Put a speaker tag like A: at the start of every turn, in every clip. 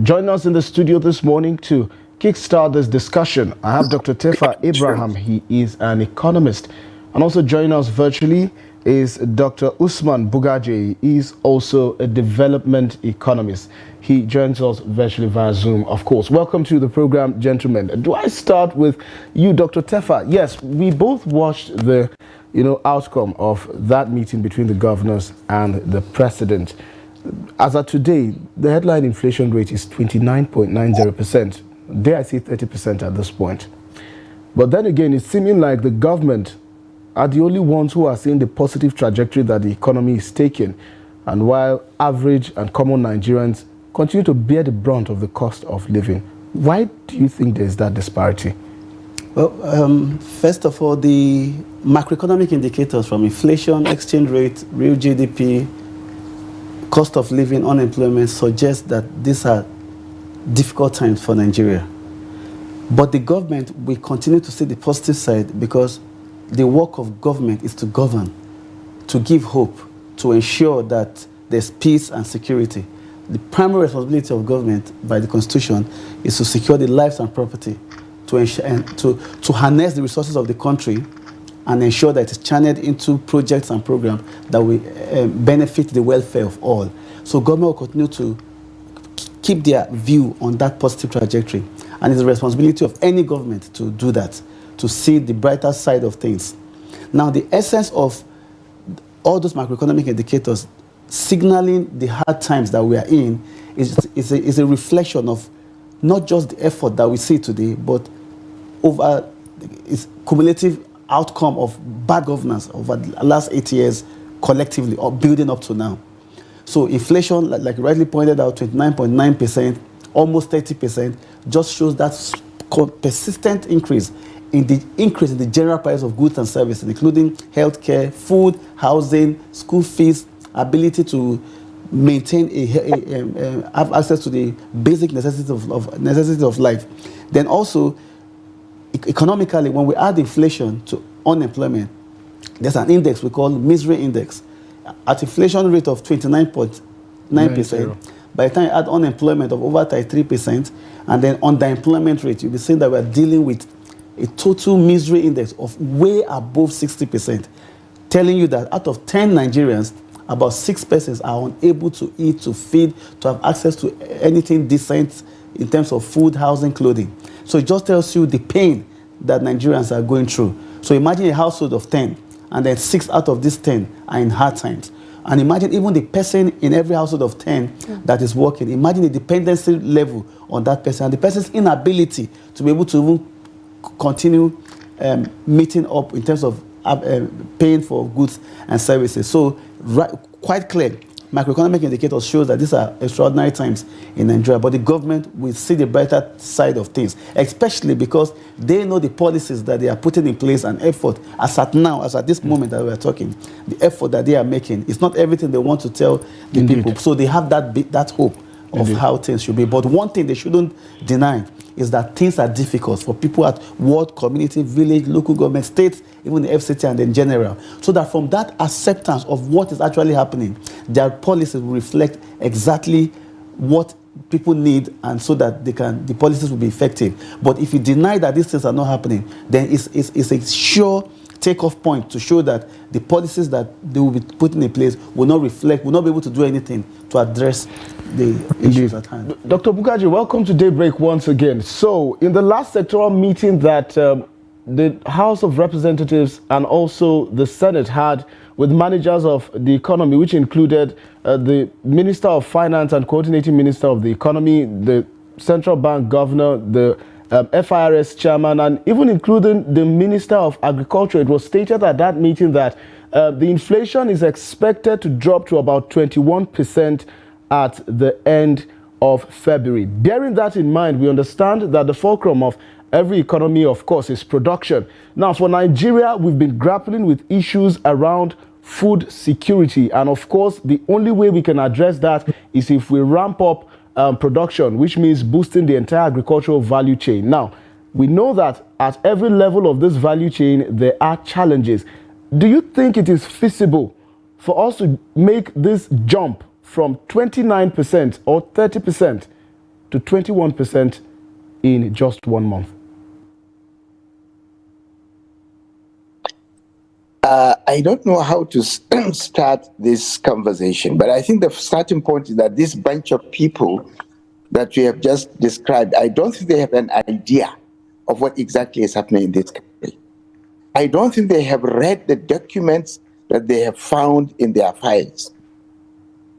A: Join us in the studio this morning to kickstart this discussion. I have Dr. Terfa Abraham. He is an economist. And also joining us virtually is Dr. Usman Bugaje. He is also a development economist. He joins us virtually via Zoom, of course. Welcome to the program, gentlemen. Do I start with you, Dr. Terfa? Yes, we both watched the outcome of that meeting between the governors and the president. As of today, the headline inflation rate is 29.90%. Dare I say 30% at this point. But then again, it's seeming like the government are the only ones who are seeing the positive trajectory that the economy is taking. And while average and common Nigerians continue to bear the brunt of the cost of living. Why do you think there's that disparity?
B: Well, first of all, the macroeconomic indicators from inflation, exchange rate, real GDP, cost of living, unemployment suggest that these are difficult times for Nigeria. But the government will continue to see the positive side because the work of government is to govern, to give hope, to ensure that there's peace and security. The primary responsibility of government by the Constitution is to secure the lives and property, to ensure and to harness the resources of the country and ensure that it's channeled into projects and programs that will benefit the welfare of all. So government will continue to keep their view on that positive trajectory. And it's the responsibility of any government to do that, to see the brighter side of things. Now, the essence of all those macroeconomic indicators signaling the hard times that we are in is a reflection of not just the effort that we see today, but over its cumulative outcome of bad governance over the last 8 years collectively or building up to now. So inflation, like you rightly pointed out, 29.9%, almost 30%, just shows that persistent increase in the general price of goods and services, including healthcare, food, housing, school fees, ability to maintain have access to the basic necessities of life. Then also, economically, when we add inflation to unemployment, there's an index we call misery index. At inflation rate of 29.9%, by the time you add unemployment of over 33%, and then underemployment rate, you'll be seeing that we're dealing with a total misery index of way above 60%, telling you that out of 10 Nigerians, about 6 persons are unable to eat, to feed, to have access to anything decent in terms of food, housing, clothing. So it just tells you the pain that Nigerians are going through. So imagine a household of 10, and then 6 out of these 10 are in hard times. And imagine even the person in every household of 10 that is working, imagine the dependency level on that person and the person's inability to be able to even continue meeting up in terms of paying for goods and services. So quite clear, macroeconomic indicators show that these are extraordinary times in Nigeria, but the government will see the brighter side of things, especially because they know the policies that they are putting in place and effort as at now, as at this moment that we are talking, the effort that they are making. It's not everything they want to tell the people. So they have that hope of how things should be. But one thing they shouldn't deny is that things are difficult for people at ward, community, village, local government, states, even the FCT and in general. So that from that acceptance of what is actually happening, their policies will reflect exactly what people need, and so that the policies will be effective. But if you deny that these things are not happening, then it's a sure takeoff point to show that the policies that they will be putting in place will not be able to do anything to address the issues at hand.
A: Dr. Bugaji, welcome to Daybreak once again. So, in the last sectoral meeting that the House of Representatives and also the Senate had with managers of the economy, which included the Minister of Finance and Coordinating Minister of the Economy, the Central Bank Governor, the FIRS chairman, and even including the Minister of Agriculture, it was stated at that meeting that the inflation is expected to drop to about 21% at the end of February. Bearing that in mind, we understand that the fulcrum of every economy, of course, is production. Now, for Nigeria, we've been grappling with issues around food security. And of course, the only way we can address that is if we ramp up production, which means boosting the entire agricultural value chain. Now, we know that at every level of this value chain, there are challenges. Do you think it is feasible for us to make this jump from 29% or 30% to 21% in just 1 month?
C: I don't know how to start this conversation, but I think the starting point is that this bunch of people that you have just described, I don't think they have an idea of what exactly is happening in this country. I don't think they have read the documents that they have found in their files.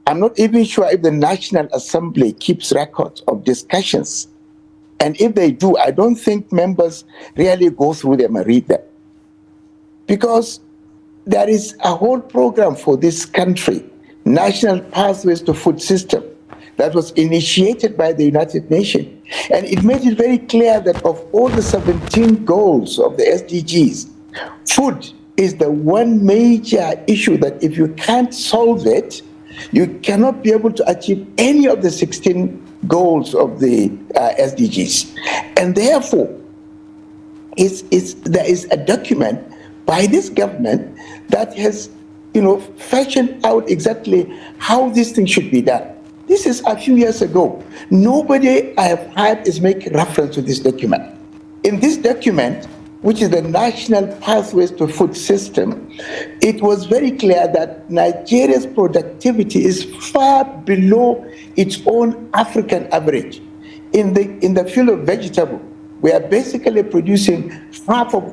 C: I'm not even sure if the National Assembly keeps records of discussions. And if they do, I don't think members really go through them and read them. Because there is a whole program for this country, National Pathways to Food System, that was initiated by the United Nations. And it made it very clear that of all the 17 goals of the SDGs, food is the one major issue that if you can't solve it, you cannot be able to achieve any of the 16 goals of the SDGs. And therefore, there is a document by this government that has, fashioned out exactly how this thing should be done. This is a few years ago. Nobody I have heard is making reference to this document. In this document, which is the National Pathways to Food System, it was very clear that Nigeria's productivity is far below its own African average. In the field of vegetable, we are basically producing half of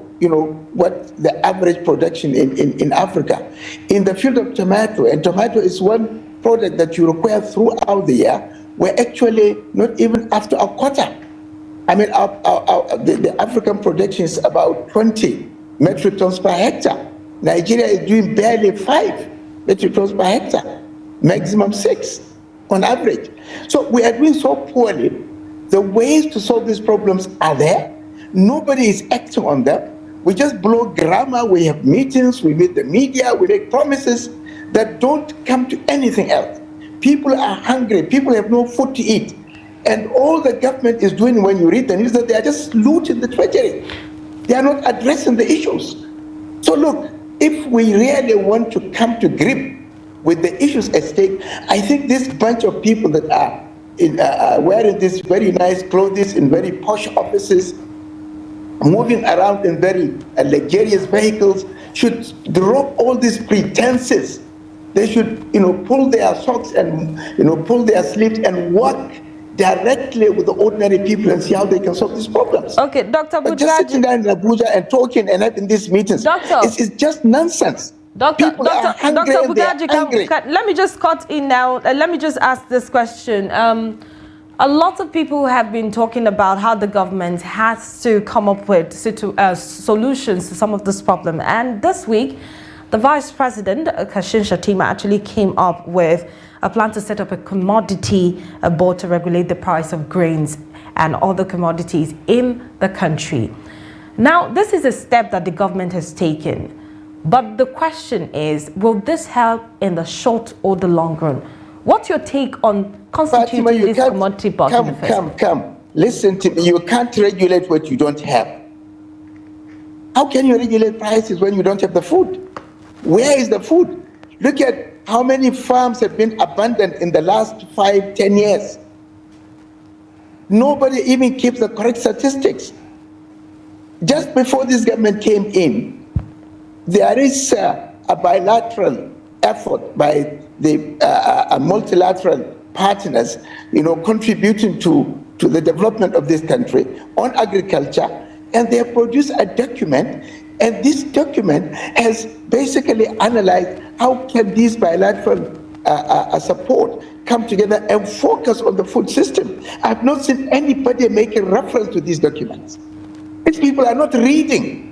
C: what the average production in Africa. In the field of tomato, and tomato is one product that you require throughout the year, we're actually not even after a quarter. I mean, the African production is about 20 metric tons per hectare. Nigeria is doing barely 5 metric tons per hectare, maximum 6 on average. So we are doing so poorly. The ways to solve these problems are there. Nobody is acting on them. We just blow grammar, we have meetings, we meet the media, we make promises that don't come to anything else. People are hungry, people have no food to eat. And all the government is doing when you read the news that they are just looting the treasury. They are not addressing the issues. So look, if we really want to come to grip with the issues at stake, I think this bunch of people that are wearing these very nice clothes in very posh offices, moving around in very luxurious vehicles, should drop all these pretenses. They should, pull their socks and, pull their sleeves and work directly with the ordinary people and see how they can solve these problems.
D: Okay, Dr.
C: But just sitting there in Abuja and talking and having these meetings, it's just nonsense. People are hungry and they're angry.
D: Let me just cut in now. Let me just ask this question. A lot of people have been talking about how the government has to come up with solutions to some of this problem. And this week, the Vice President, Kashim Shettima, actually came up with a plan to set up a commodity board to regulate the price of grains and other commodities in the country. Now, this is a step that the government has taken. But the question is, will this help in the short or the long run? What's your take on constituting this commodity board?
C: Come. Listen to me. You can't regulate what you don't have. How can you regulate prices when you don't have the food? Where is the food? Look at how many farms have been abandoned in the last 5-10 years. Nobody even keeps the correct statistics. Just before this government came in, there is a bilateral effort by the multilateral partners, contributing to the development of this country on agriculture, and they have produced a document, and this document has basically analyzed how can these bilateral support come together and focus on the food system. I've not seen anybody making reference to these documents. These people are not reading.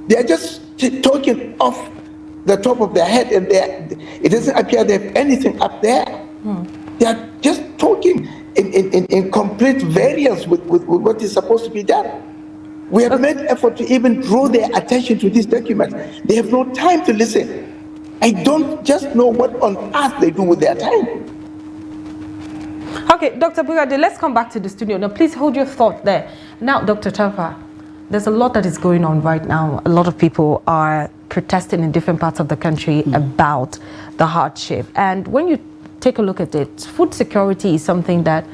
C: They are just talking off the top of their head, and it doesn't appear they have anything up there. They are just talking in complete variance with what is supposed to be done. We have made effort to even draw their attention to this document. They have no time to listen. I don't just know what on earth they do with their time.
D: Okay, Dr. Bugade, let's come back to the studio. Now, please hold your thought there. Now, Dr. Terfa, there's a lot that is going on right now. A lot of people are protesting in different parts of the country about the hardship. And when you take a look at it, food security is something that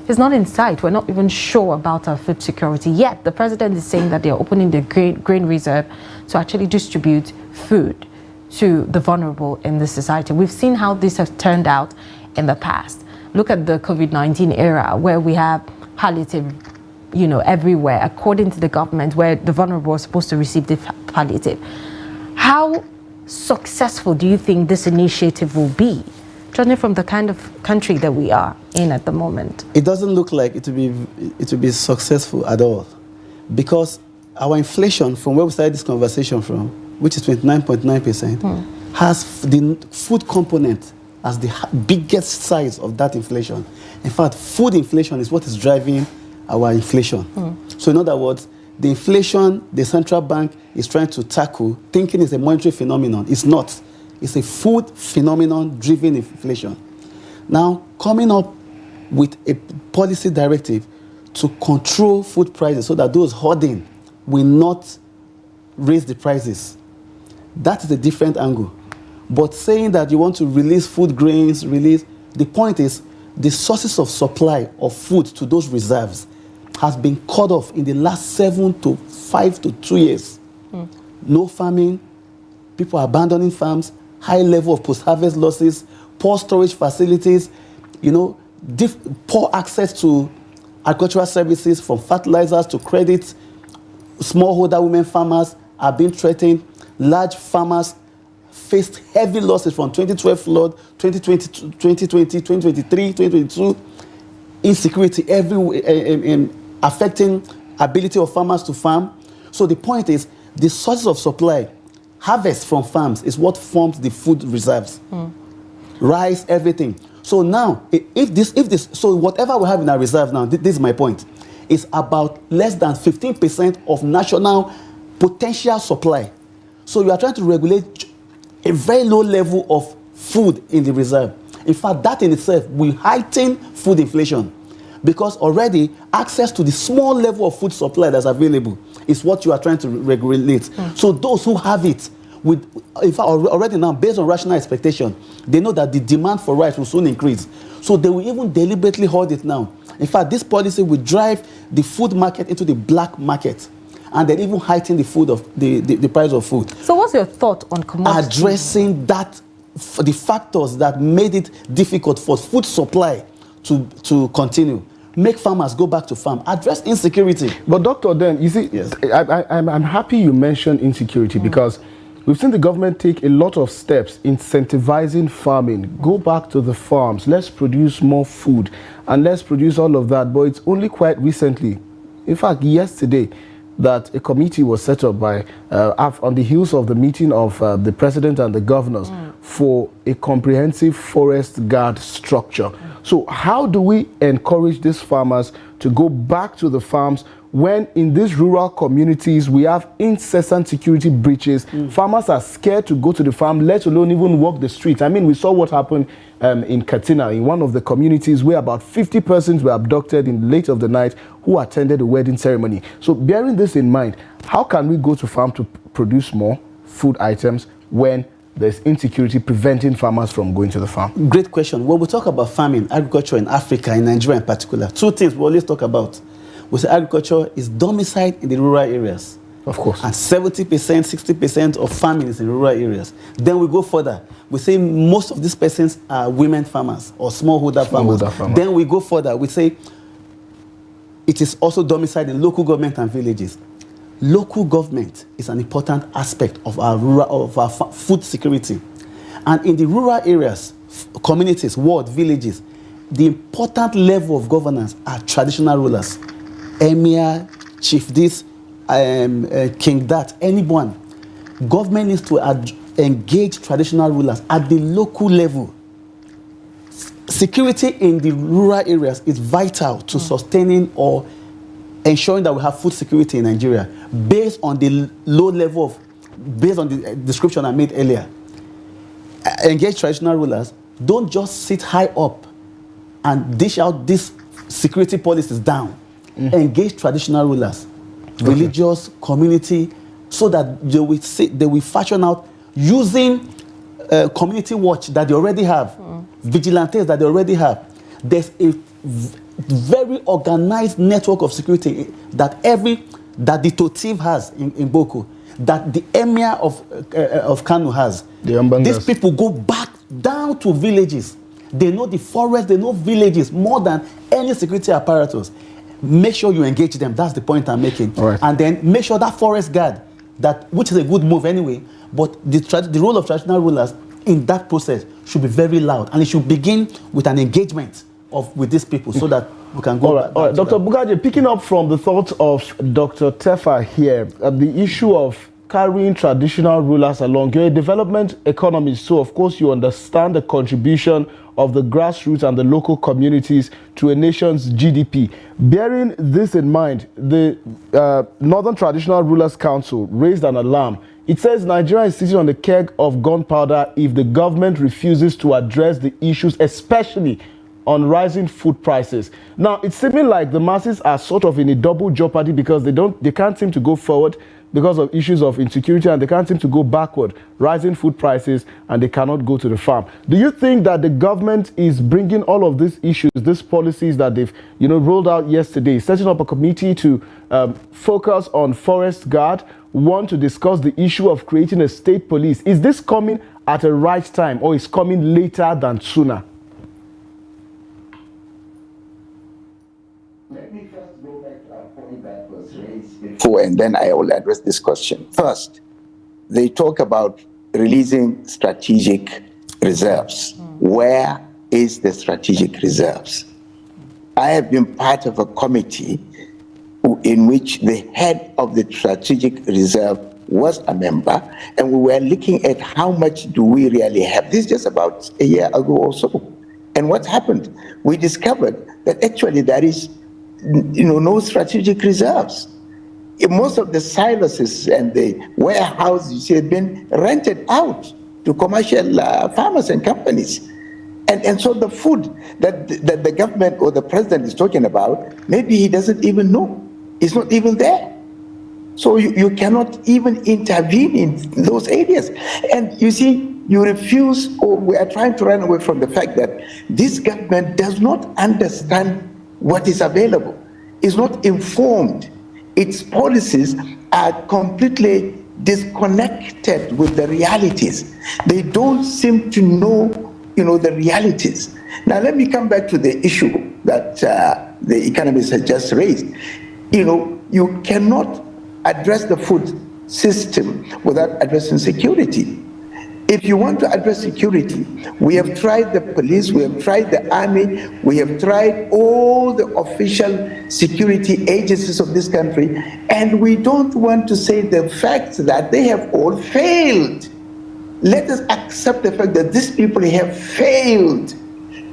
D: is not in sight. We're not even sure about our food security yet. The president is saying that they're opening the grain reserve to actually distribute food to the vulnerable in this society. We've seen how this has turned out in the past. Look at the COVID-19 era, where we have palliative, everywhere, according to the government, where the vulnerable are supposed to receive the palliative. How successful do you think this initiative will be, judging from the kind of country that we are in at the moment?
B: It doesn't look like it will be successful at all, because our inflation, from where we started this conversation from, which is 29.9%, has the food component as the biggest size of that inflation. In fact, food inflation is what is driving our inflation. So in other words, the inflation the central bank is trying to tackle, thinking it's a monetary phenomenon. It's not. It's a food phenomenon driven inflation. Now, coming up with a policy directive to control food prices so that those hoarding will not raise the prices, that is a different angle. But saying that you want to release food grains, the point is the sources of supply of food to those reserves has been cut off in the last 7 to 5 to 2 years. No farming, people abandoning farms, high level of post-harvest losses, poor storage facilities, poor access to agricultural services, from fertilizers to credit. Smallholder women farmers are being threatened. Large farmers faced heavy losses from 2012 flood, 2020, 2023, 2022. Insecurity everywhere, affecting ability of farmers to farm. So the point is, the sources of supply, harvest from farms, is what forms the food reserves. Rice, everything. So now, so whatever we have in our reserve now, this is my point, is about less than 15% of national potential supply. So you are trying to regulate a very low level of food in the reserve. In fact, that in itself will heighten food inflation, because already access to the small level of food supply that's available is what you are trying to regulate. So those who have it, in fact, already now, based on rational expectation, they know that the demand for rice will soon increase. So they will even deliberately hoard it now. In fact, this policy will drive the food market into the black market, and then even heighten the price of food.
D: So what's your thought on commodities?
B: Addressing that, the factors that made it difficult for food supply to continue. Make farmers go back to farm. Address insecurity.
A: But Doctor, then, you see, yes. I'm happy you mentioned insecurity, because we've seen the government take a lot of steps incentivizing farming. Go back to the farms. Let's produce more food, and let's produce all of that. But it's only quite recently, in fact, yesterday, that a committee was set up by, on the heels of the meeting of the president and the governors for a comprehensive forest guard structure. So how do we encourage these farmers to go back to the farms when in these rural communities we have incessant security breaches? Farmers are scared to go to the farm, let alone even walk the streets. I mean, we saw what happened in Katsina, in one of the communities, where about 50 persons were abducted in the late of the night who attended a wedding ceremony. So bearing this in mind, how can we go to farm to produce more food items when there's insecurity preventing farmers from going to the farm?
B: Great question. When we talk about farming, agriculture in Africa, in Nigeria in particular, two things we always talk about. We say agriculture is domiciled in the rural areas.
A: Of course.
B: And 70%, 60% of farming is in rural areas. Then we go further. We say most of these persons are women farmers or smallholder farmers. Then we go further. We say it is also domiciled in local government and villages. Local government is an important aspect of our food security. And in the rural areas, communities, ward, villages, the important level of governance are traditional rulers. Emir, chief this, king that, anyone. Government needs to engage traditional rulers at the local level. Security in the rural areas is vital to sustaining or ensuring that we have food security in Nigeria, based on the low level of, based on the description I made earlier. Engage traditional rulers. Don't just sit high up and dish out these security policies down. Engage traditional rulers, religious, community, so that they will fashion out using community watch that they already have, vigilantes that they already have. There's very organized network of security that the Totiv has in Boko, that the Emir of Kano has. These people go back down to villages. They know the forest, they know villages more than any security apparatus. Make sure you engage them. That's the point I'm making.
A: Right.
B: And then make sure that forest guard, which is a good move anyway, but the role of traditional rulers in that process should be very loud, and it should begin with an engagement with these people so that we can go.
A: All right. Dr. Bugaje, picking up from the thoughts of Dr. Terfa here, the issue of carrying traditional rulers along. You're a development economist, so of course you understand the contribution of the grassroots and the local communities to a nation's GDP. Bearing this in mind, the Northern Traditional Rulers Council raised an alarm. It says Nigeria is sitting on the keg of gunpowder if the government refuses to address the issues, especially on rising food prices. Now, it's seeming like the masses are sort of in a double jeopardy because they can't seem to go forward because of issues of insecurity, and they can't seem to go backward, rising food prices, and they cannot go to the farm. Do you think that the government is bringing all of these issues, these policies that they've rolled out yesterday, setting up a committee to focus on forest guard, want to discuss the issue of creating a state police? Is this coming at a right time, or is coming later than sooner?
C: Let me first go back to a point that was raised before, and then I will address this question. First, they talk about releasing strategic reserves. Where is the strategic reserves? I have been part of a committee in which the head of the strategic reserve was a member, and we were looking at how much do we really have. This just about a year ago or so. And what happened? We discovered that actually there is no strategic reserves. Most of the silos and the warehouses have been rented out to commercial farmers and companies. And so the food that the government or the president is talking about, maybe he doesn't even know. It's not even there. So you cannot even intervene in those areas. And you see, you refuse, or we are trying to run away from the fact that this government does not understand what is available, is not informed. Its policies are completely disconnected with the realities. They don't seem to know, the realities. Now let me come back to the issue that the economist has just raised. You cannot address the food system without addressing security. If you want to address security, we have tried the police, we have tried the army, we have tried all the official security agencies of this country, and we don't want to say the fact that they have all failed. Let us accept the fact that these people have failed.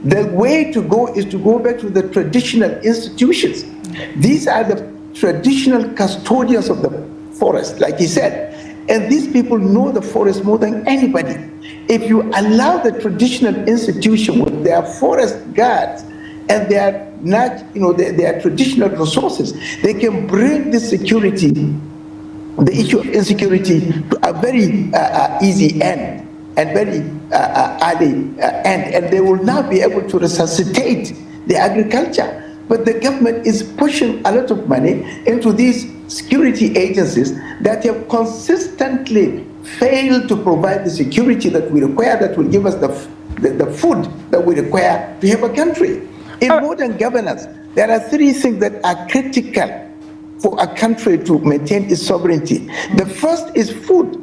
C: The way to go is to go back to the traditional institutions. These are the traditional custodians of the forest, like he said. And these people know the forest more than anybody. If you allow the traditional institution with their forest guards and their traditional resources, they can bring the security, the issue of insecurity, to a very easy end and very early end, and they will now be able to resuscitate the agriculture. But the government is pushing a lot of money into these security agencies that have consistently failed to provide the security that we require, that will give us the food that we require to have a country. In modern governance, there are three things that are critical for a country to maintain its sovereignty. The first is food.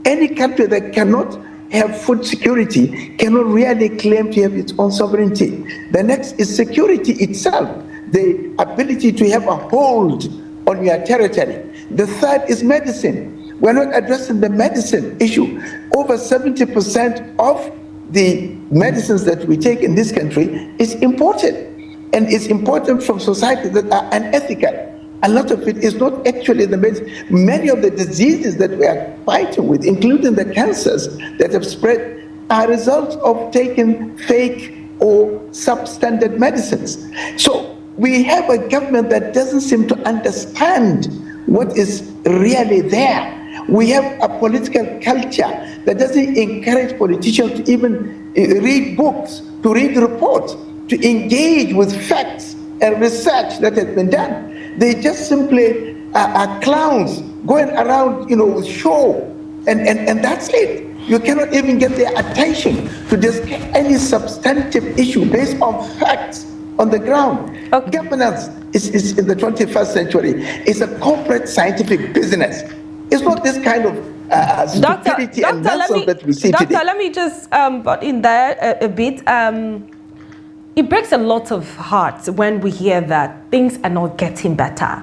C: Any country that cannot have food security cannot really claim to have its own sovereignty. The next is security itself, the ability to have a hold on your territory. The third is medicine. We're not addressing the medicine issue. Over 70% of the medicines that we take in this country is imported, and it's imported from societies that are unethical. A lot of it is not actually the medicine. Many of the diseases that we are fighting with, including the cancers that have spread, are results of taking fake or substandard medicines. So we have a government that doesn't seem to understand what is really there. We have a political culture that doesn't encourage politicians to even read books, to read reports, to engage with facts and research that has been done. They just simply are clowns going around, with show, and that's it. You cannot even get their attention to discuss any substantive issue based on facts on the ground.
D: Okay.
C: Governance is in the 21st century. It's a corporate scientific business. It's not this kind of stupidity and nonsense that we see today.
D: Doctor, let me just butt in there a bit. It breaks a lot of hearts when we hear that things are not getting better.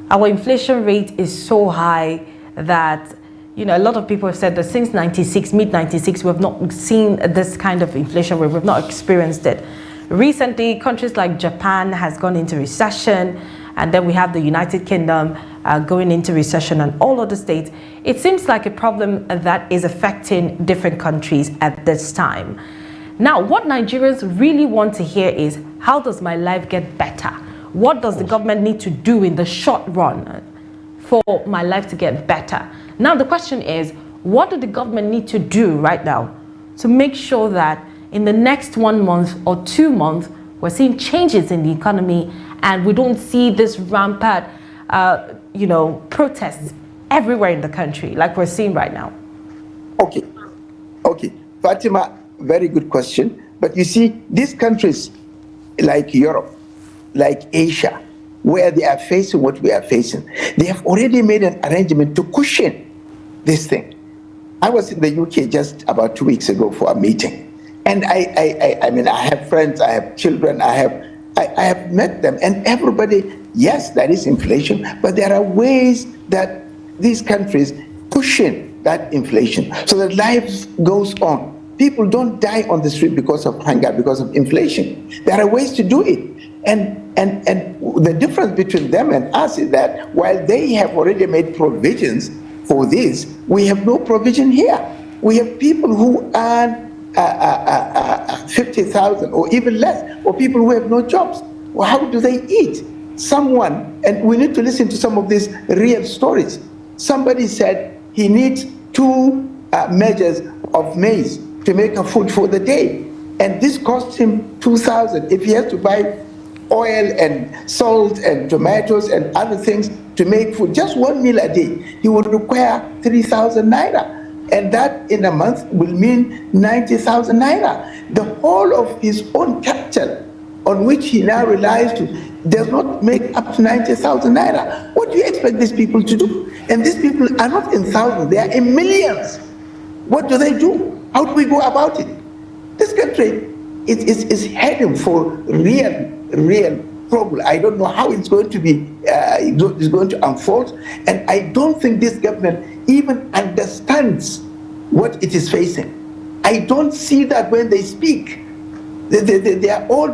D: Our inflation rate is so high that, a lot of people have said that since mid-96, we have not seen this kind of inflation rate. We've not experienced it. Recently, countries like Japan has gone into recession, and then we have the United Kingdom going into recession, and all other states. It seems like a problem that is affecting different countries at this time. Now, what Nigerians really want to hear is, how does my life get better? What does the government need to do in the short run for my life to get better? Now, the question is, what do the government need to do right now to make sure that in the next 1 month or 2 months, we're seeing changes in the economy and we don't see this rampant, protests everywhere in the country like we're seeing right now?
C: Okay. Fatima, very good question. But you see, these countries like Europe, like Asia, where they are facing what we are facing, they have already made an arrangement to cushion this thing. I was in the UK just about 2 weeks ago for a meeting. And I have friends, I have children, I have met them, and everybody, yes, there is inflation, but there are ways that these countries cushion that inflation so that life goes on. People don't die on the street because of hunger, because of inflation. There are ways to do it. And the difference between them and us is that while they have already made provisions for this, we have no provision here. We have people who earn 50,000 or even less, or people who have no jobs. Well, how do they eat? Someone, and we need to listen to some of these real stories. Somebody said he needs 2 measures of maize to make a food for the day. And this cost him 2,000. If he has to buy oil and salt and tomatoes and other things to make food, just 1 meal a day, he would require 3,000 naira. And that in a month will mean 90,000 naira. The whole of his own capital on which he now relies to does not make up to 90,000 naira. What do you expect these people to do? And these people are not in thousands, they are in millions. What do they do? How do we go about it? This country is heading for real problem. I don't know how it's going to be, it's going to unfold. And I don't think this government even understands what it is facing. I don't see that when they speak. They are all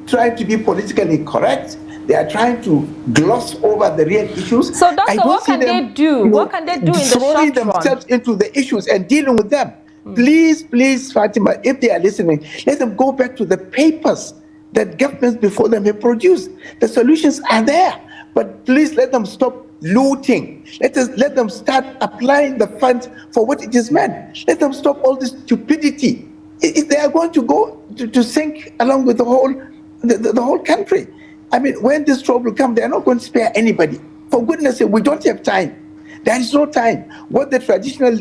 C: trying to be politically correct. They are trying to gloss over the real issues.
D: So, Doctor, what can they do? What can they do in the short run?
C: Throwing themselves into the issues and dealing with them. Please, Fatima, if they are listening, let them go back to the papers that governments before them have produced. The solutions are there, but please let them stop looting. Let them start applying the funds for what it is meant. Let them stop all this stupidity. If they are going to go to sink along with the whole country. I mean, when this trouble comes, they are not going to spare anybody. For goodness sake, we don't have time. There is no time. What the traditional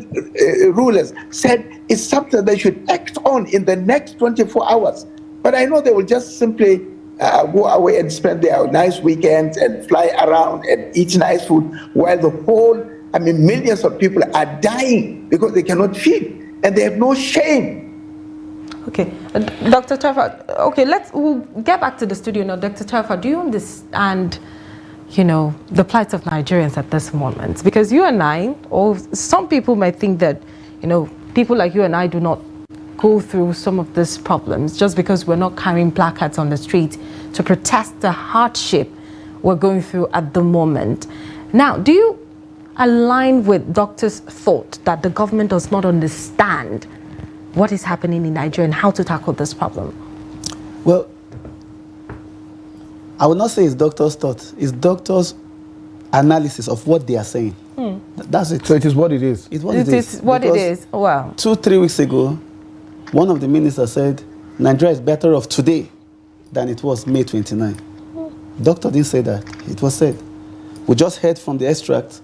C: rulers said is something they should act on in the next 24 hours. But I know they will just simply go away and spend their nice weekends and fly around and eat nice food, while millions of people are dying because they cannot feed, and they have no shame.
D: Okay, Dr. Terfa, okay, we'll get back to the studio now. Dr. Terfa, do you understand, the plight of Nigerians at this moment? Because you and I, or some people might think that, people like you and I do not go through some of these problems just because we're not carrying placards on the street to protest the hardship we're going through at the moment. Now, do you align with Doctor's thought that the government does not understand what is happening in Nigeria and how to tackle this problem?
B: Well, I would not say it's Doctor's thought. It's Doctor's analysis of what they are saying. That's it.
A: So it is what it is.
B: It's what it is.
D: It's what it is. Wow.
B: 2-3 weeks ago, one of the ministers said Nigeria is better off today than it was May 29. Doctor didn't say that. It was said. We just heard from the extract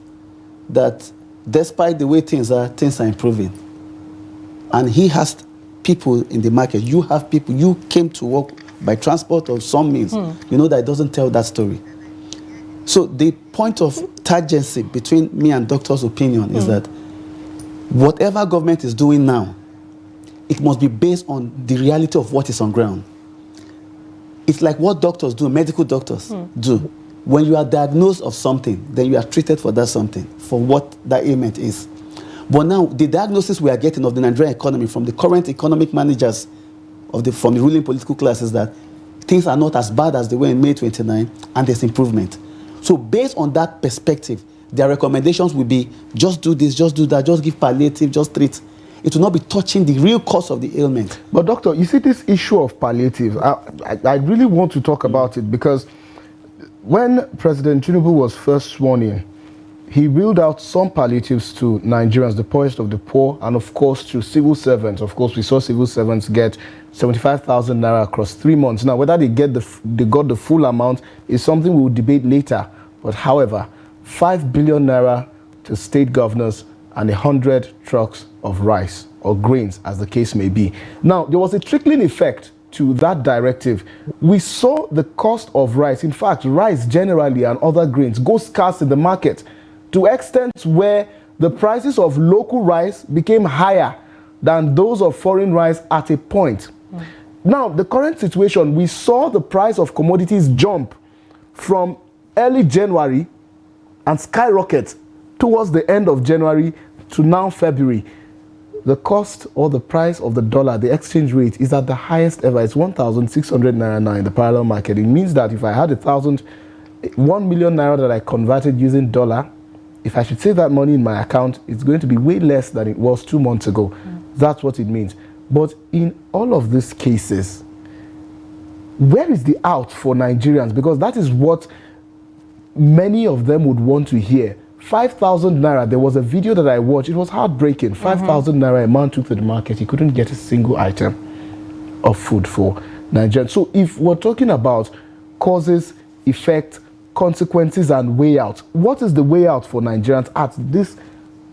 B: that despite the way things are improving. And he has people in the market. You have people. You came to work by transport or some means. You know that it doesn't tell that story. So the point of tangency between me and doctor's opinion is that whatever government is doing now, it must be based on the reality of what is on ground. It's like what doctors do, medical doctors do. When you are diagnosed of something, then you are treated for that something, for what that ailment is. But now, the diagnosis we are getting of the Nigerian economy from the current economic managers from the ruling political class is that things are not as bad as they were in May 29, and there's improvement. So based on that perspective, their recommendations will be, just do this, just do that, just give palliative, just treat. It will not be touching the real cause of the ailment.
A: But doctor, you see this issue of palliative, I really want to talk about it, because when President Tinubu was first sworn in, he wheeled out some palliatives to Nigerians, the poorest of the poor, and of course to civil servants. Of course, we saw civil servants get 75,000 naira across 3 months. Now, whether they got the full amount is something we will debate later. But however, 5 billion naira to state governors and 100 trucks of rice or grains, as the case may be. Now, there was a trickling effect to that directive. We saw the cost of rice, in fact, rice generally and other grains, go scarce in the market to extent where the prices of local rice became higher than those of foreign rice at a point. Now, the current situation, we saw the price of commodities jump from early January and skyrocket towards the end of January to now February. The cost or the price of the dollar, the exchange rate, is at the highest ever. It's 1,600 naira now in the parallel market. It means that if I had 1 million naira that I converted using dollar, if I should save that money in my account, it's going to be way less than it was 2 months ago. That's what it means. But in all of these cases, where is the out for Nigerians? Because that is what many of them would want to hear. 5,000 naira, there was a video that I watched, it was heartbreaking. 5,000 naira, a man took to the market, he couldn't get a single item of food for Nigerians. So if we're talking about causes, effect, consequences, and way out, what is the way out for Nigerians at this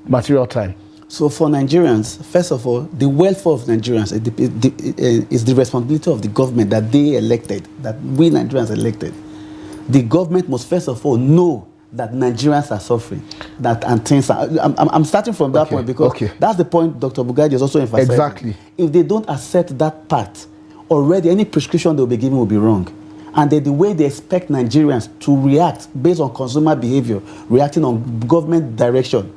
A: material time?
B: So for Nigerians, first of all, the welfare of Nigerians is the responsibility of the government that they elected, that we Nigerians elected. The government must first of all know that Nigerians are suffering, and things are. I'm starting from that point because that's the point Dr. Bugaji is also emphasizing.
A: Exactly.
B: If they don't accept that part, already any prescription they'll be given will be wrong. And the way they expect Nigerians to react based on consumer behavior, reacting on government direction,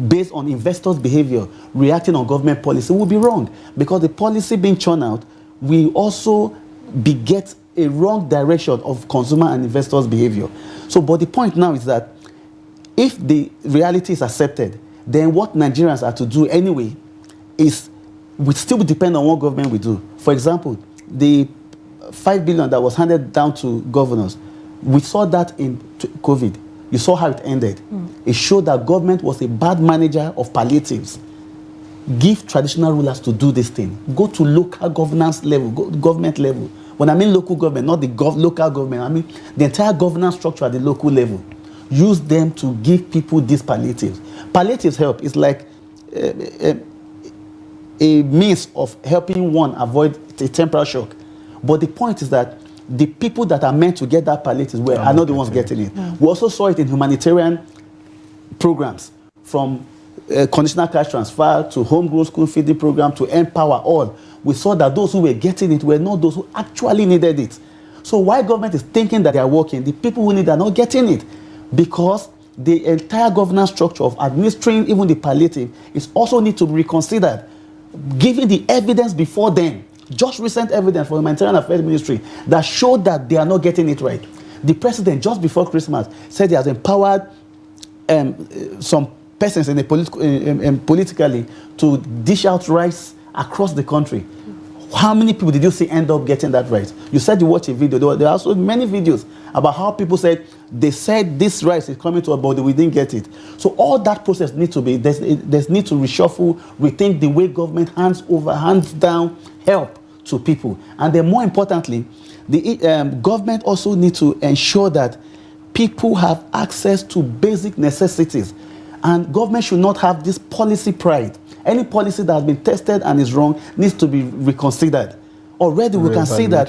B: based on investors' behavior, reacting on government policy will be wrong. Because the policy being churned out will also beget a wrong direction of consumer and investors' behavior. So, but the point now is that if the reality is accepted, then what Nigerians are to do anyway would still depend on what government will do. For example, the 5 billion that was handed down to governors, we saw that in COVID. You saw how it ended. It showed that government was a bad manager of palliatives. Give traditional rulers to do this thing. Go to local governance level, government level. When I mean local government, not the local government, I mean the entire governance structure at the local level. Use them to give people these palliatives. Palliatives help. It's like a means of helping one avoid a temporal shock. But the point is that the people that are meant to get that palliatives are not the ones getting it. We also saw it in humanitarian programs, from conditional cash transfer to homegrown school feeding program to Empower all. We saw that those who were getting it were not those who actually needed it. So why government is thinking that they are working, the people who need are not getting it? Because the entire governance structure of administering even the palliative is also need to be reconsidered, given the evidence before them. Just recent evidence from the Humanitarian Affairs Ministry that showed that they are not getting it right. The president, just before Christmas, said he has empowered some persons in the politically to dish out rice across the country. How many people did you see end up getting that right? You said you watched a video. There are also many videos about how people said they said this rice is coming to our body, we didn't get it. So all that process needs to be, there's need to reshuffle, rethink the way government hands down help to people. And then more importantly, the government also needs to ensure that people have access to basic necessities. And government should not have this policy pride. Any policy that has been tested and is wrong needs to be reconsidered. Already we can see that,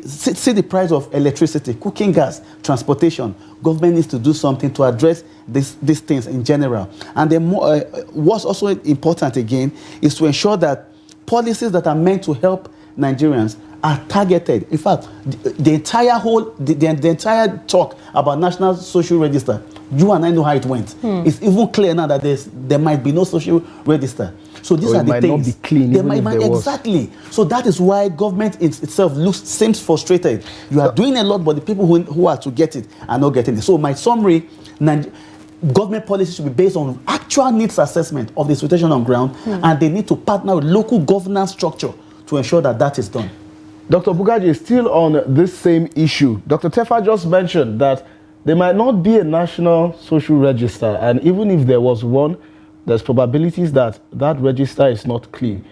B: see the price of electricity, cooking gas, transportation. Government needs to do something to address these things in general. And then what's also important again is to ensure that policies that are meant to help Nigerians are targeted. In fact, the entire talk about National Social Register, you and I know how it went. It's even clear now that there might be no social register. So these are the things. It might not be clean. Exactly. So that is why government itself seems frustrated. You are doing a lot, but the people who are to get it are not getting it. So my summary, government policy should be based on actual needs assessment of the situation on ground, and they need to partner with local governance structure to ensure that that is done.
A: Dr. Bugaji is still on this same issue. Dr. Terfa just mentioned that there might not be a national social register, and even if there was one, there's probabilities that that register is not clean.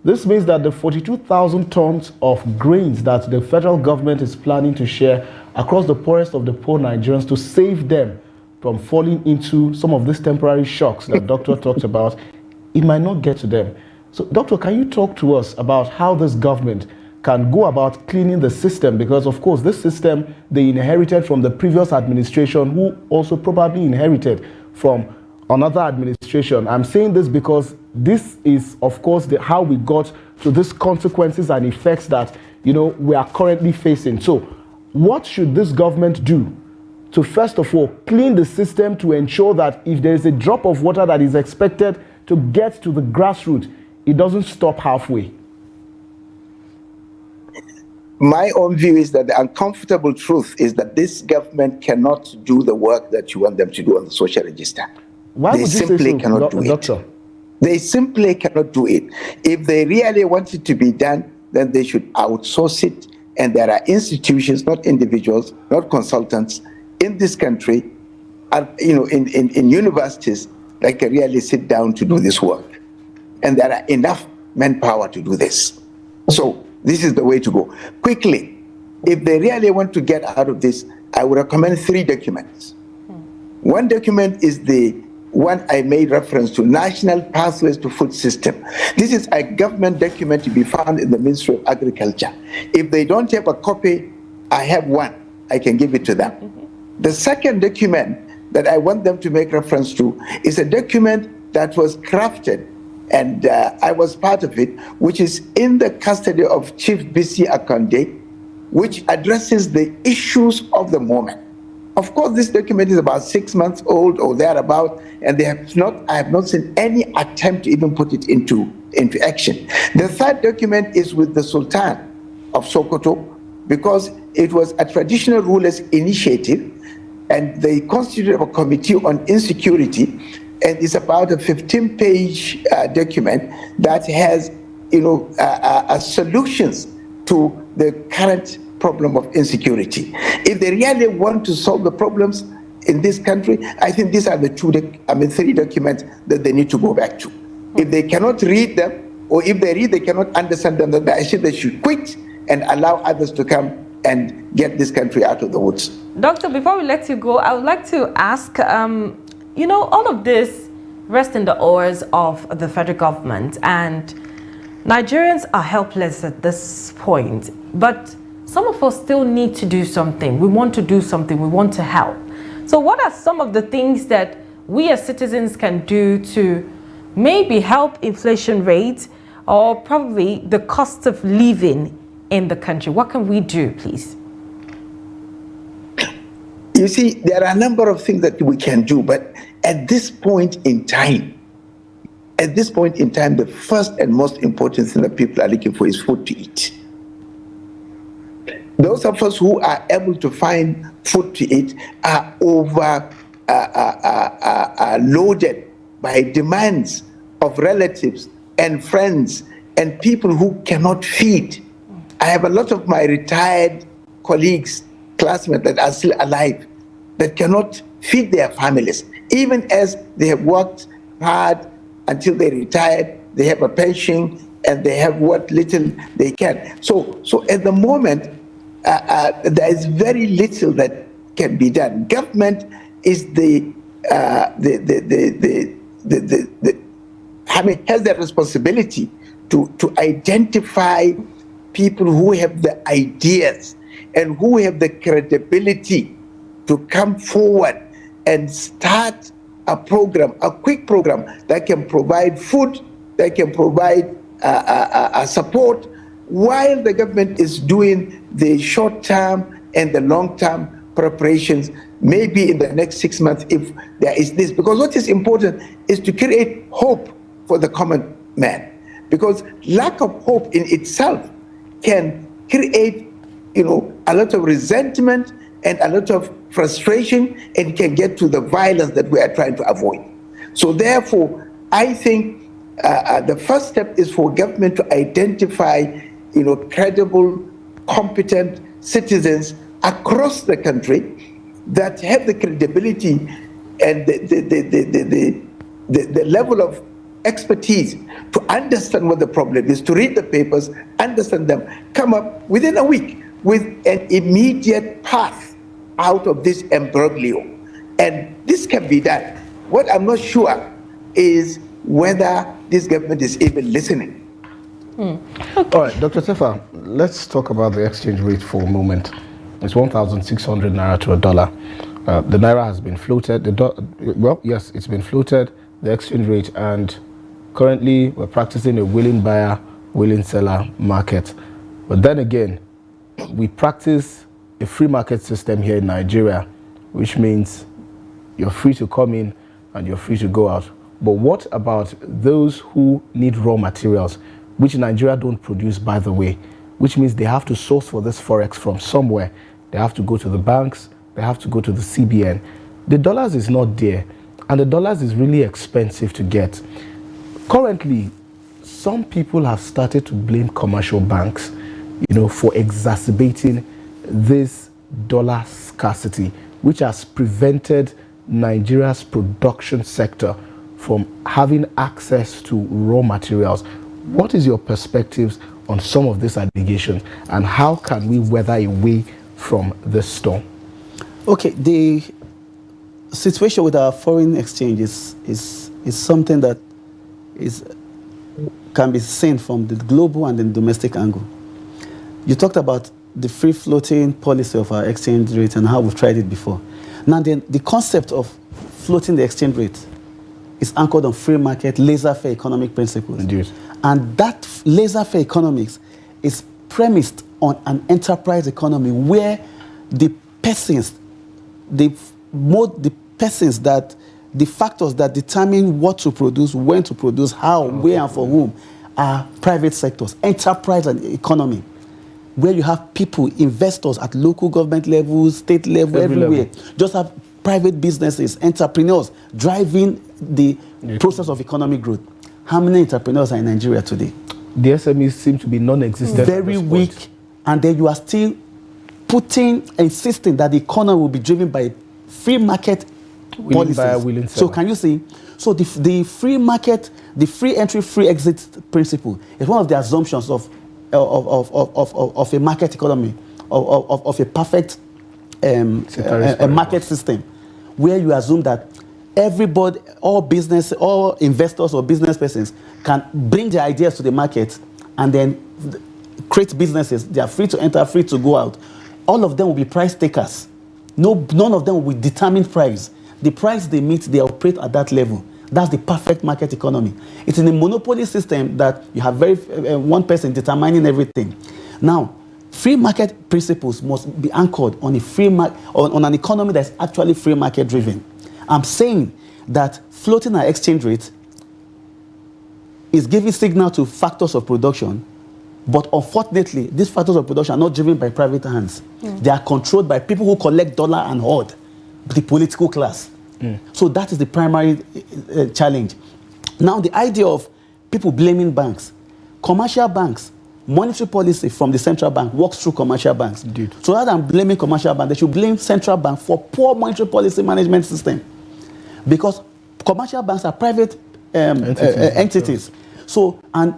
A: This means that the 42,000 tons of grains that the federal government is planning to share across the poorest of the poor Nigerians to save them from falling into some of these temporary shocks that Doctor talked about, it might not get to them. So, Doctor, can you talk to us about how this government can go about cleaning the system? Because, of course, this system they inherited from the previous administration, who also probably inherited from another administration. I'm saying this because this is, of course, how we got to these consequences and effects that, we are currently facing. So what should this government do to, first of all, clean the system to ensure that if there is a drop of water that is expected to get to the grassroots, it doesn't stop halfway?
C: My own view is that the uncomfortable truth is that this government cannot do the work that you want them to do on the social register.
A: Why would you
C: simply
A: say so,
C: cannot do
A: Doctor?
C: it. They simply cannot do it. If they really want it to be done, then they should outsource it. And there are institutions, not individuals, not consultants, in this country, in universities that can really sit down to do this work. And there are enough manpower to do this. So this is the way to go. Quickly, if they really want to get out of this, I would recommend 3 documents. One document is the one I made reference to, National Pathways to Food System. This is a government document to be found in the Ministry of Agriculture. If they don't have a copy, I have one. I can give it to them. The second document that I want them to make reference to is a document that was crafted, and I was part of it, which is in the custody of Chief BC Akande, which addresses the issues of the moment. Of course, this document is about 6 months old or thereabout, and I have not seen any attempt to even put it into action. The third document is with the Sultan of Sokoto, because it was a traditional rulers initiative, and they constituted a committee on insecurity, and it's about a 15-page document that has, solutions to the current problem of insecurity. If they really want to solve the problems in this country, I think these are the 3 documents that they need to go back to. If they cannot read them, or if they read, they cannot understand them, then I think they should quit and allow others to come and get this country out of the woods.
D: Doctor, before we let you go, I would like to ask, all of this rests in the oars of the federal government, and Nigerians are helpless at this point, but some of us still need to do something. We want to do something. We want to help. So what are some of the things that we as citizens can do to maybe help inflation rate, or probably the cost of living in the country? What can we do, please?
C: You see, there are a number of things that we can do, but at this point in time, the first and most important thing that people are looking for is food to eat. Those of us who are able to find food to eat are loaded by demands of relatives and friends and people who cannot feed. I have a lot of my retired colleagues, classmates that are still alive, that cannot feed their families. Even as they have worked hard until they retired, they have a pension, and they have what little they can. So at the moment, there is very little that can be done. Government is has the responsibility to identify people who have the ideas and who have the credibility to come forward and start a program, a quick program that can provide food, that can provide support, while the government is doing the short-term and the long-term preparations, maybe in the next 6 months, if there is this. Because what is important is to create hope for the common man. Because lack of hope in itself can create, a lot of resentment and a lot of frustration, and can get to the violence that we are trying to avoid. So therefore, I think the first step is for government to identify, credible, competent citizens across the country that have the credibility and the level of expertise to understand what the problem is, to read the papers, understand them, come up within a week with an immediate path out of this imbroglio. And this can be done. What I'm not sure is whether this government is even listening.
A: Okay. All right, Dr. Terfa, let's talk about the exchange rate for a moment. It's 1,600 naira to a dollar. The naira has been floated. Yes, it's been floated, the exchange rate, and currently we're practicing a willing buyer, willing seller market. But then again, we practice a free market system here in Nigeria, which means you're free to come in and you're free to go out. But what about those who need raw materials, which Nigeria don't produce, by the way, which means they have to source for this forex from somewhere. They have to go to the banks, they have to go to the CBN. The dollars is not there, and the dollars is really expensive to get. Currently, some people have started to blame commercial banks, for exacerbating this dollar scarcity, which has prevented Nigeria's production sector from having access to raw materials. What is your perspectives on some of these allegations, and how can we weather a way from this storm?
B: Okay, the situation with our foreign exchange is something that can be seen from the global and the domestic angle. You talked about the free floating policy of our exchange rate and how we've tried it before. Now, the concept of floating the exchange rate is anchored on free market, laissez-faire economic principles.
A: Indeed.
B: And that laissez-faire economics is premised on an enterprise economy where the persons, the factors that determine what to produce, when to produce, how, where, and for whom are private sectors, enterprise and economy, where you have people, investors at local government level, state level, everywhere. Just have private businesses, entrepreneurs driving the process of economic growth. How many entrepreneurs are in Nigeria today?
A: The SMEs seem to be non-existent.
B: Very weak, and then you are still insisting that the economy will be driven by free market policies. So can you see? So the free market, the free entry, free exit principle is one of the assumptions of a market economy, of a perfect a market system, where you assume that everybody, all investors or business persons can bring their ideas to the market and then create businesses. They are free to enter, free to go out. All of them will be price takers. None of them will determine price. The price they meet, they operate at that level. That's the perfect market economy. It's in a monopoly system that you have one person determining everything. Now, free market principles must be anchored on on an economy that's actually free market driven. I'm saying that floating our exchange rate is giving signal to factors of production, but unfortunately, these factors of production are not driven by private hands. They are controlled by people who collect dollar and hoard, the political class. So that is the primary challenge. Now, the idea of people blaming banks. Commercial banks, monetary policy from the central bank works through commercial banks.
A: Indeed.
B: So rather than blaming commercial banks, they should blame central bank for poor monetary policy management system. Because commercial banks are private entities. So, and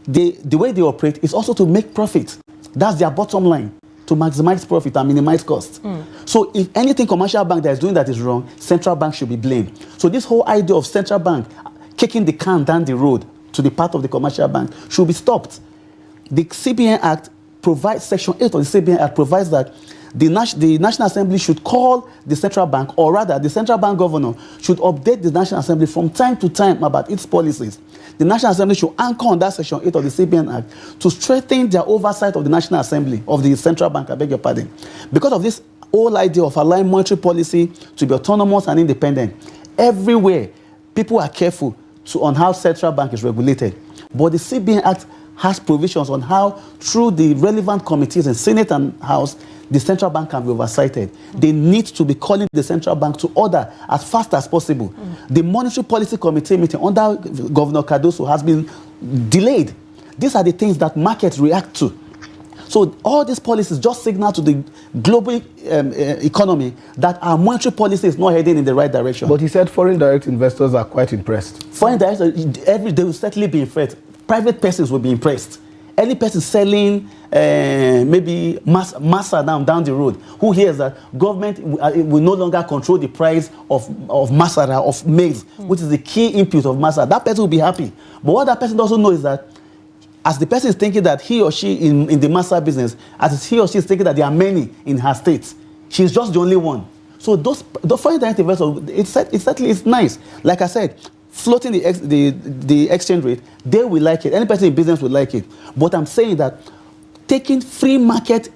B: the way they operate is also to make profit. That's their bottom line, to maximize profit and minimize costs. So if anything commercial bank that is doing that is wrong, central bank should be blamed. So this whole idea of central bank kicking the can down the road to the part of the commercial bank should be stopped. The CBN Act provides, Section 8 of the CBN Act provides that the National Assembly should call the central bank, or rather the central bank governor should update the National Assembly from time to time about its policies. The National Assembly should anchor on that Section 8 of the CBN Act to strengthen their oversight of the National Assembly, of the central bank, I beg your pardon. Because of this whole idea of allowing monetary policy to be autonomous and independent, everywhere people are careful on how central bank is regulated. But the CBN Act has provisions on how, through the relevant committees in Senate and House, the central bank can be oversighted. They need to be calling the central bank to order as fast as possible. The Monetary Policy Committee meeting under Governor Cardoso has been delayed. These are the things that markets react to. So all these policies just signal to the global economy that our monetary policy is not heading in the right direction.
A: But he said foreign direct investors are quite impressed.
B: Foreign direct, they will certainly be impressed. Private persons will be impressed. Any person selling maybe masa down the road, who hears that government will no longer control the price of masara, of maize, which is the key input of masara, that person will be happy. But what that person doesn't know is that as the person is thinking that he or she in the masara business, as he or she is thinking that there are many in her state, she's just the only one. So the foreign direct investors, it certainly is nice. Like I said, floating the exchange rate, they will like it. Any person in business will like it. But I'm saying that taking free market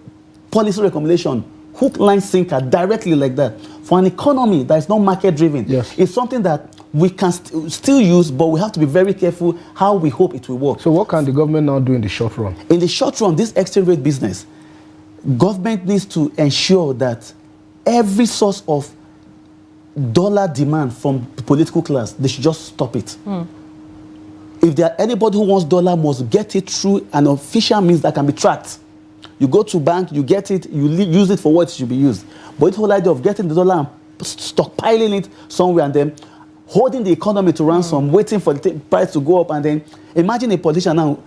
B: policy recommendation, hook, line, sinker, directly like that, for an economy that is not market driven,
A: yes,
B: is something that we can still use, but we have to be very careful how we hope it will work.
A: So what can the government now do in the short run?
B: In the short run, this exchange rate business, government needs to ensure that every source of dollar demand from the political class, they should just stop it. If there anybody who wants dollar must get it through an official means that can be tracked. You go to bank, you get it, you use it for what it should be used. But the whole idea of getting the dollar and stockpiling it somewhere and then holding the economy to ransom, waiting for the price to go up, and then imagine a politician now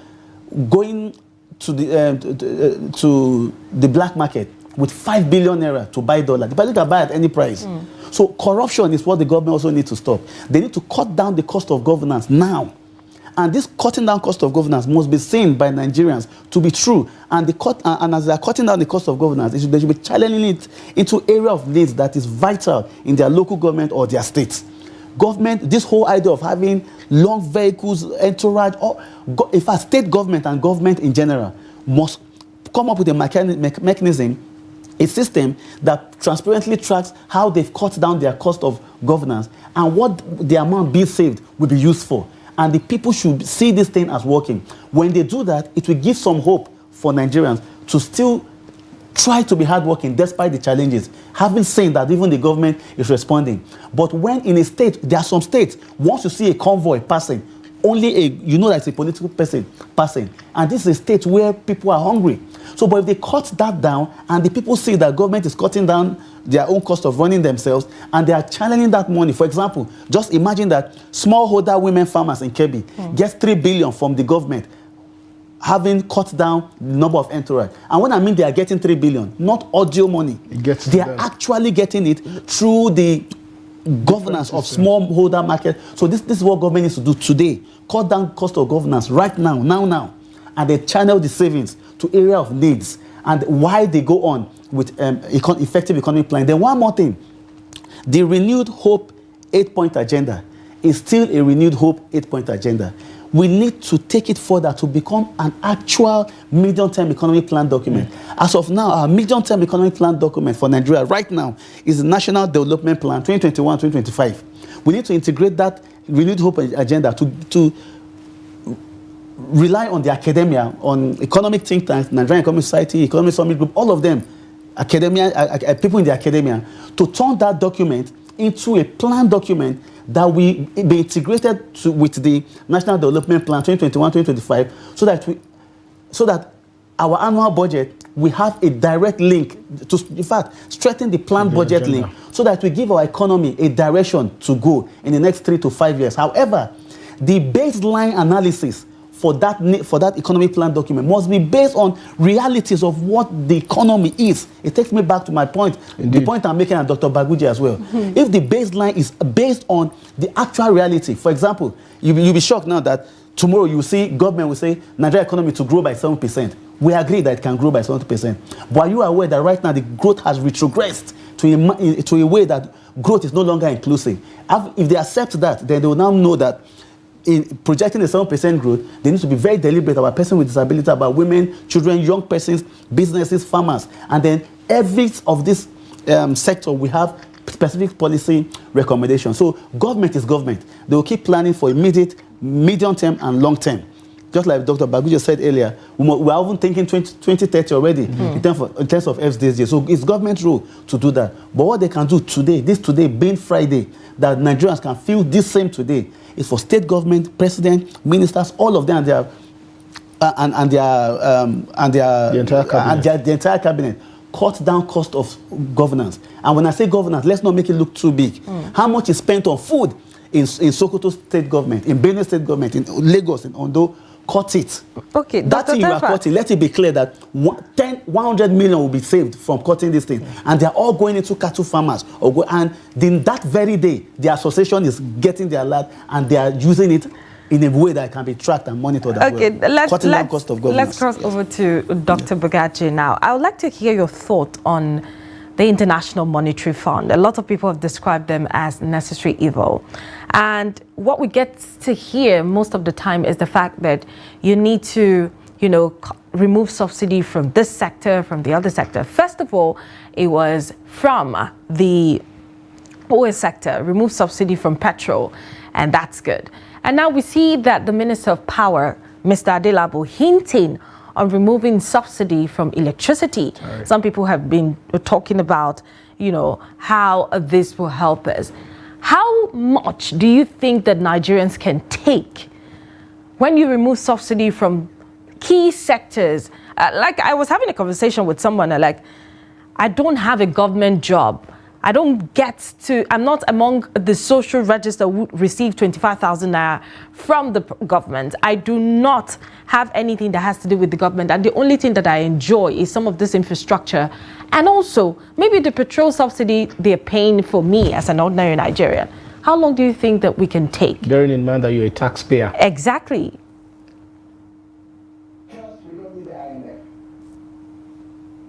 B: going to the black market with 5 billion naira to buy dollar. The person can buy at any price. So corruption is what the government also needs to stop. They need to cut down the cost of governance now. And this cutting down cost of governance must be seen by Nigerians to be true. And as they are cutting down the cost of governance, they should be channeling it into area of needs that is vital in their local government or their state. Government, this whole idea of having long vehicles, entourage, or in fact, state government and government in general must come up with a mechanism, a system that transparently tracks how they've cut down their cost of governance and what the amount being saved will be used for. And the people should see this thing as working. When they do that, it will give some hope for Nigerians to still try to be hardworking despite the challenges, having seen that even the government is responding. But when in a state, there are some states, once you see a convoy passing, you know that it's a political person passing. And this is a state where people are hungry. So, but if they cut that down and the people see that government is cutting down their own cost of running themselves and they are channeling that money. For example, just imagine that smallholder women farmers in Kebbi get 3 billion from the government, having cut down the number of entourage. And when I mean they are getting 3 billion, not audio money. They are actually getting it through the governance of smallholder market. So this is what government needs to do today. Cut down cost of governance right now. And they channel the savings to area of needs. And why they go on with effective economic plan. Then one more thing. The renewed hope 8-point agenda is still a renewed hope 8-point agenda. We need to take it further to become an actual medium-term economic plan document. As of now, our medium-term economic plan document for Nigeria right now is the National Development Plan 2021-2025. We need to integrate that renewed hope agenda to rely on the academia, on economic think tanks, Nigerian Economic Society, Economic Summit Group, all of them, academia, people in the academia, to turn that document into a plan document that will be integrated with the National Development Plan 2021-2025 so that our annual budget will have a direct link to, in fact, strengthen the planned budget link so that we give our economy a direction to go in the next 3 to 5 years. However, the baseline analysis for that economic plan document must be based on realities of what the economy is. It takes me back to my point, the point I'm making at Dr. Baguji as well. If the baseline is based on the actual reality, for example, you'll be shocked now that tomorrow you see government will say Nigeria economy to grow by 7%. We agree that it can grow by 70%. But are you aware that right now the growth has retrogressed to a way that growth is no longer inclusive? If they accept that, then they will now know that in projecting a 7% growth, they need to be very deliberate about persons with disability, about women, children, young persons, businesses, farmers. And then every of this sector, we have specific policy recommendations. So government is government. They will keep planning for immediate, medium term, and long term. Just like Dr. Baguji said earlier, we're even thinking 2030 already in terms of FSDJ. So it's government role to do that. But what they can do today, being Friday, that Nigerians can feel this same today, is for state government, president, ministers, all of them, the entire cabinet, cut down cost of governance. And when I say governance, let's not make it look too big. How much is spent on food in Sokoto state government, in Benue state government, in Lagos, in Ondo? Cut it. Okay, that thing you are cutting, let it be clear that 100 million will be saved from cutting this thing. And they're all going into cattle farmers. And then that very day, the association is getting their lot and they are using it in a way that can be tracked and monitored. Okay, cutting down cost of governance.
D: Let's cross over to Dr. Bagaji now. I would like to hear your thought on the International Monetary Fund. A lot of people have described them as necessary evil. And what we get to hear most of the time is the fact that you need to, remove subsidy from this sector, from the other sector. First of all, it was from the oil sector, remove subsidy from petrol, and that's good. And now we see that the Minister of Power, Mr. Adelabu, hinting on removing subsidy from electricity. Right. Some people have been talking about, how this will help us. How much do you think that Nigerians can take when you remove subsidy from key sectors? Like I was having a conversation with someone, I don't have a government job. I'm not among the social register who receive 25,000 naira from the government. I do not have anything that has to do with the government. And the only thing that I enjoy is some of this infrastructure. And also, maybe the petrol subsidy they're paying for me as an ordinary Nigerian. How long do you think that we can take?
A: Bearing in mind that you're a taxpayer.
D: Exactly.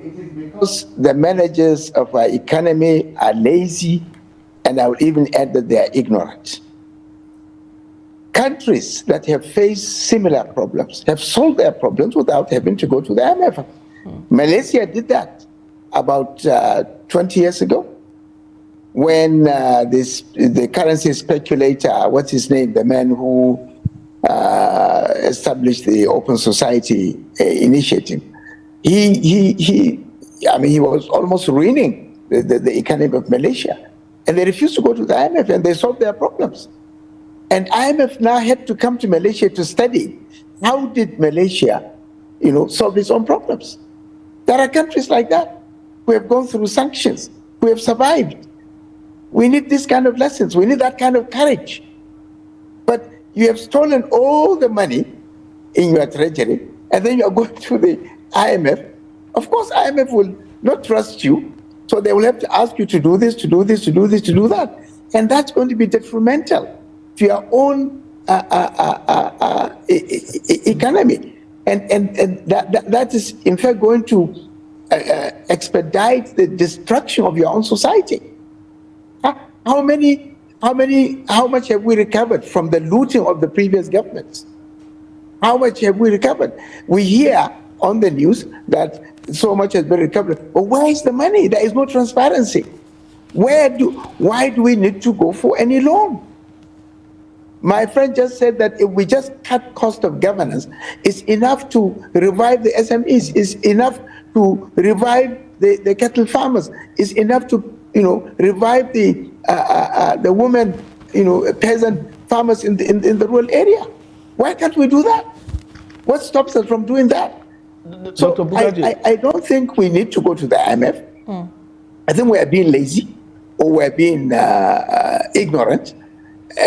C: It is because the managers of our economy are lazy, and I would even add that they are ignorant. Countries that have faced similar problems have solved their problems without having to go to the IMF. Malaysia did that about 20 years ago when the currency speculator, what's his name, the man who established the Open Society Initiative, he was almost ruining the economy of Malaysia. And they refused to go to the IMF, and they solved their problems. And IMF now had to come to Malaysia to study how did Malaysia, solve its own problems. There are countries like that who have gone through sanctions, who have survived. We need this kind of lessons. We need that kind of courage. But you have stolen all the money in your treasury, and then you are going to the IMF. Of course, IMF will not trust you, so they will have to ask you to do this, to do this, to do this, to do that. And that's going to be detrimental to your own economy. And that is, in fact, going to expedite the destruction of your own society. How much have we recovered from the looting of the previous governments? How much have we recovered? We hear on the news that so much has been recovered, but where is the money? There is no transparency. Why do we need to go for any loan? My friend just said that if we just cut cost of governance, it's enough to revive the SMEs, it's enough to revive the cattle farmers, it's enough to revive the women, peasant farmers in the rural area. Why can't we do that? What stops us from doing that? So I don't think we need to go to the IMF. I think we are being lazy or we are being ignorant.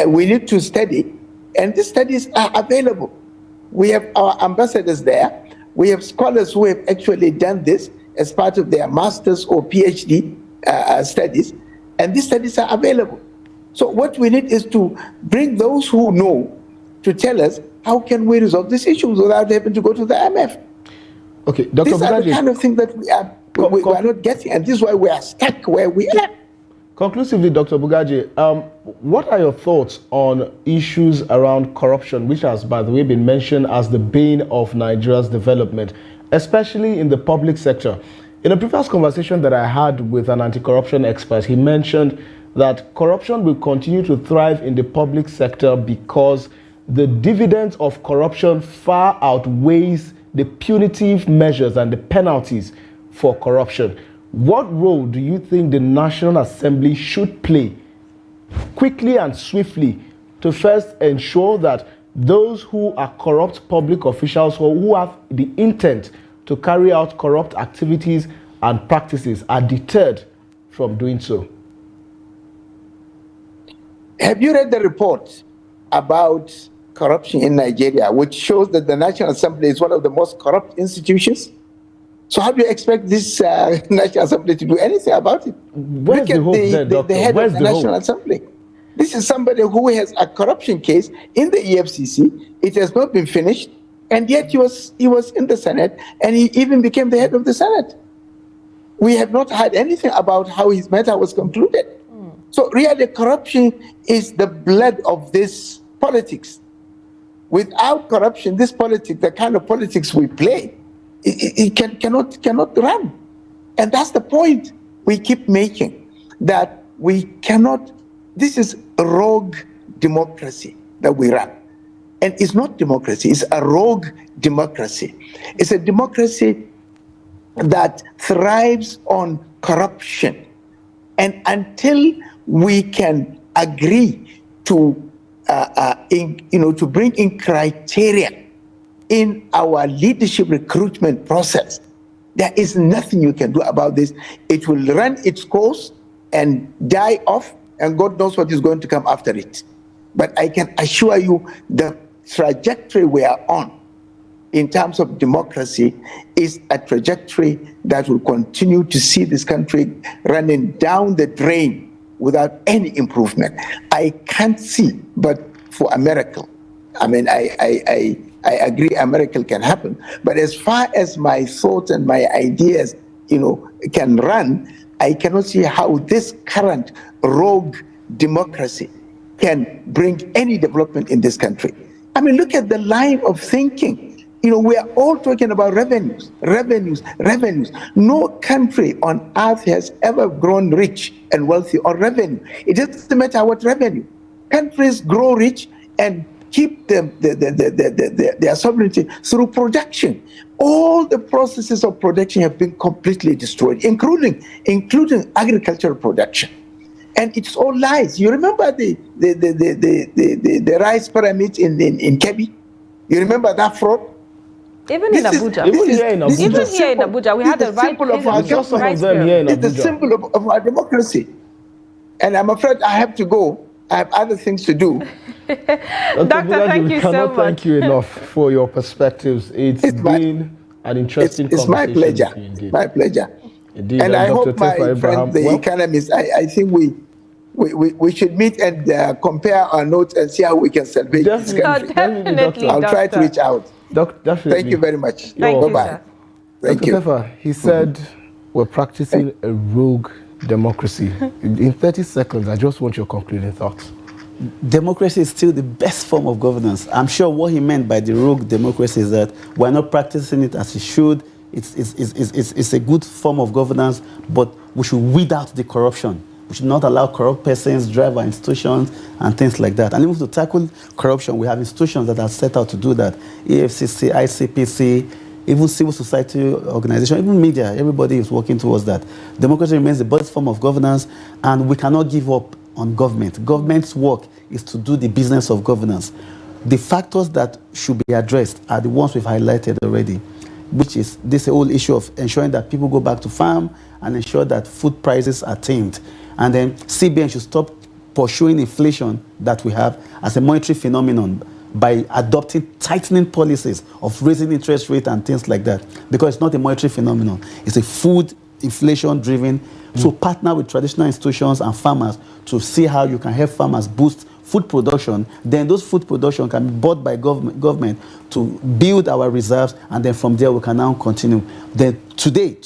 C: We need to study, and the studies are available. We have our ambassadors there. We have scholars who have actually done this as part of their master's or PhD studies, and these studies are available. So what we need is to bring those who know to tell us how can we resolve these issues without having to go to the IMF.
A: Okay, Dr.
C: These are the
A: Bugaji,
C: kind of things that we are not getting, and this is why we are stuck where we are.
A: conclusively, Dr. Bugaji, what are your thoughts on issues around corruption, which has, by the way, been mentioned as the bane of Nigeria's development, especially in the public sector? In a previous conversation that I had with an anti-corruption expert, he mentioned that corruption will continue to thrive in the public sector because the dividends of corruption far outweighs the punitive measures and the penalties for corruption. What role do you think the National Assembly should play quickly and swiftly to first ensure that those who are corrupt public officials or who have the intent to carry out corrupt activities and practices are deterred from doing so?
C: Have you read the report about corruption in Nigeria, which shows that the National Assembly is one of the most corrupt institutions? So how do you expect this National Assembly to do anything about it?
A: Where's
C: Look
A: the hope there,
C: at
A: Doctor?
C: the head
A: Where's
C: of the
A: the
C: National
A: hope?
C: Assembly. This is somebody who has a corruption case in the EFCC. It has not been finished, and yet he was in the Senate, and he even became the head of the Senate. We have not heard anything about how his matter was concluded. So really, corruption is the blood of this politics. Without corruption, this politics, the kind of politics we play, it cannot run. And that's the point we keep making, that we cannot, this is a rogue democracy that we run. And it's not democracy, it's a rogue democracy. It's a democracy that thrives on corruption. And until we can agree to to bring in criteria in our leadership recruitment process, there is nothing you can do about this. It will run its course and die off, and God knows what is going to come after it. But I can assure you the trajectory we are on in terms of democracy is a trajectory that will continue to see this country running down the drain without any improvement. I can't see, but for a miracle. I mean, I agree a miracle can happen, but as far as my thoughts and my ideas, can run, I cannot see how this current rogue democracy can bring any development in this country. I mean, look at the line of thinking. We are all talking about revenues. No country on earth has ever grown rich and wealthy on revenue. It doesn't matter what revenue. Countries grow rich and keep their sovereignty through production. All the processes of production have been completely destroyed, including agricultural production. And it's all lies. You remember the rice pyramid in Kebbi? You remember that fraud?
D: Even in Abuja.
A: Even here in
D: Abuja, we had the right
A: pyramid.
C: It's the symbol of our democracy. And I'm afraid I have to go. I have other things to do.
D: Doctor, thank you so much.
A: We cannot thank you enough for your perspectives. It's been an interesting
C: conversation.
A: My pleasure.
C: My pleasure.
A: Indeed.
C: And I hope
A: Terfa,
C: my friend, the economist, I think we should meet and compare our notes and see how we can salvage this country.
D: Definitely,
C: I'll try to reach out.
A: Definitely.
C: Thank you very much.
D: Bye-bye.
C: Thank you.
A: Terfa, he said we're practicing a rogue democracy. In 30 seconds, I just want your concluding thoughts.
B: Democracy is still the best form of governance. I'm sure what he meant by the rogue democracy is that we're not practicing it as we should. It's a good form of governance, but we should weed out the corruption. We should not allow corrupt persons drive our institutions and things like that. And even to tackle corruption, we have institutions that are set out to do that. EFCC, ICPC, even civil society organizations, even media, everybody is working towards that. Democracy remains the best form of governance, and we cannot give up on government. Government's work is to do the business of governance. The factors that should be addressed are the ones we've highlighted already, which is this whole issue of ensuring that people go back to farm and ensure that food prices are tamed. And then CBN should stop pursuing inflation that we have as a monetary phenomenon by adopting tightening policies of raising interest rate and things like that, because it's not a monetary phenomenon. It's a food inflation driven. So partner with traditional institutions and farmers to see how you can help farmers boost food production. Then those food production can be bought by government to build our reserves, and then from there we can now continue. Then today,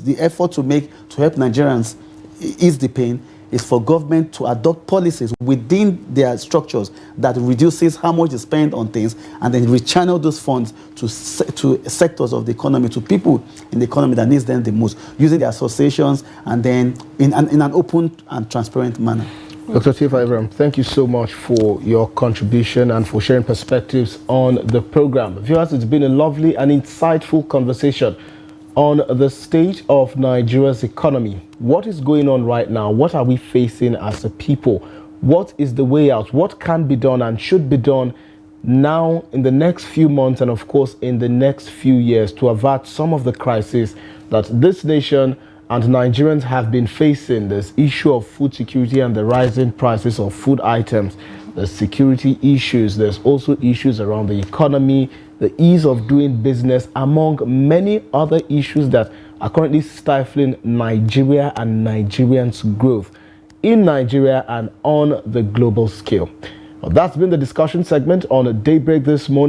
B: the effort to help Nigerians ease the pain is for government to adopt policies within their structures that reduces how much they spend on things, and then rechannel those funds to sectors of the economy, to people in the economy that needs them the most, using the associations, and then in an open and transparent manner.
A: Dr. Terfa Ibrahim, thank you so much for your contribution and for sharing perspectives on the program. Viewers, it's been a lovely and insightful conversation on the state of Nigeria's economy. What is going on right now? What are we facing as a people? What is the way out? What can be done and should be done now in the next few months, and of course in the next few years, to avert some of the crises that this nation and Nigerians have been facing? This issue of food security and the rising prices of food items, the security issues, there's also issues around the economy, the ease of doing business, among many other issues that are currently stifling Nigeria and Nigerians' growth in Nigeria and on the global scale. Well, that's been the discussion segment on Daybreak this morning.